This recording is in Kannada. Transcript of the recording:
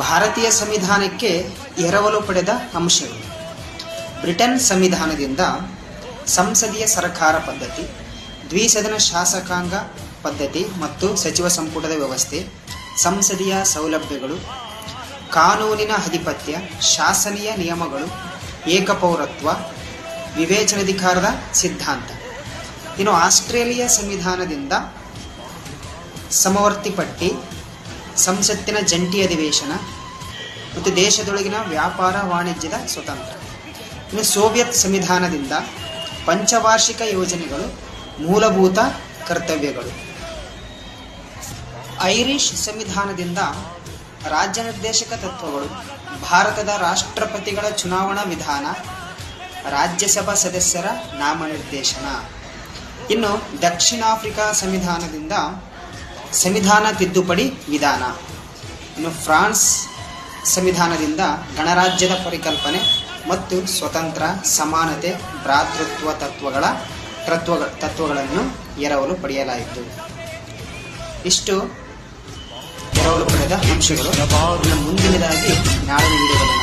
ಭಾರತೀಯ ಸಂವಿಧಾನಕ್ಕೆ ಎರವಲು ಪಡೆದ ಅಂಶಗಳು. ಬ್ರಿಟನ್ ಸಂವಿಧಾನದಿಂದ ಸಂಸದೀಯ ಸರ್ಕಾರ ಪದ್ಧತಿ, ದ್ವಿಸದನ ಶಾಸಕಾಂಗ ಪದ್ಧತಿ ಮತ್ತು ಸಚಿವ ಸಂಪುಟದ ವ್ಯವಸ್ಥೆ, ಸಂಸದೀಯ ಸೌಲಭ್ಯಗಳು, ಕಾನೂನಿನ ಆಧಿಪತ್ಯ, ಶಾಸನೀಯ ನಿಯಮಗಳು, ಏಕಪೌರತ್ವ, ವಿವೇಚನಾಧಿಕಾರದ ಸಿದ್ಧಾಂತ. ಇನ್ನು ಆಸ್ಟ್ರೇಲಿಯಾ ಸಂವಿಧಾನದಿಂದ ಸಮವರ್ತಿ ಪಟ್ಟಿ, ಸಂಸತ್ತಿನ ಜಂಟಿ ಅಧಿವೇಶನ ಮತ್ತು ದೇಶದೊಳಗಿನ ವ್ಯಾಪಾರ ವಾಣಿಜ್ಯದ ಸ್ವತಂತ್ರ. ಇನ್ನು ಸೋವಿಯತ್ ಸಂವಿಧಾನದಿಂದ ಪಂಚವಾರ್ಷಿಕ ಯೋಜನೆಗಳು, ಮೂಲಭೂತ ಕರ್ತವ್ಯಗಳು. ಐರಿಷ್ ಸಂವಿಧಾನದಿಂದ ರಾಜ್ಯ ನಿರ್ದೇಶಕ ತತ್ವಗಳು, ಭಾರತದ ರಾಷ್ಟ್ರಪತಿಗಳ ಚುನಾವಣಾ ವಿಧಾನ, ರಾಜ್ಯಸಭಾ ಸದಸ್ಯರ ನಾಮನಿರ್ದೇಶನ. ಇನ್ನು ದಕ್ಷಿಣ ಆಫ್ರಿಕಾ ಸಂವಿಧಾನದಿಂದ ಸಂವಿಧಾನ ತಿದ್ದುಪಡಿ ವಿಧಾನ. ಇನ್ನು ಫ್ರಾನ್ಸ್ ಸಂವಿಧಾನದಿಂದ ಗಣರಾಜ್ಯದ ಪರಿಕಲ್ಪನೆ ಮತ್ತು ಸ್ವತಂತ್ರ, ಸಮಾನತೆ, ಭ್ರಾತೃತ್ವ ತತ್ವಗಳನ್ನು ಎರವಲು ಪಡೆಯಲಾಯಿತು. ಇಷ್ಟು ಎರವಲು ಪಡೆದ ಅಂಶಗಳು. ಮುಂದಿನದಾಗಿ ನಾಳಿನ ವಿಡಿಯೋದಲ್ಲಿ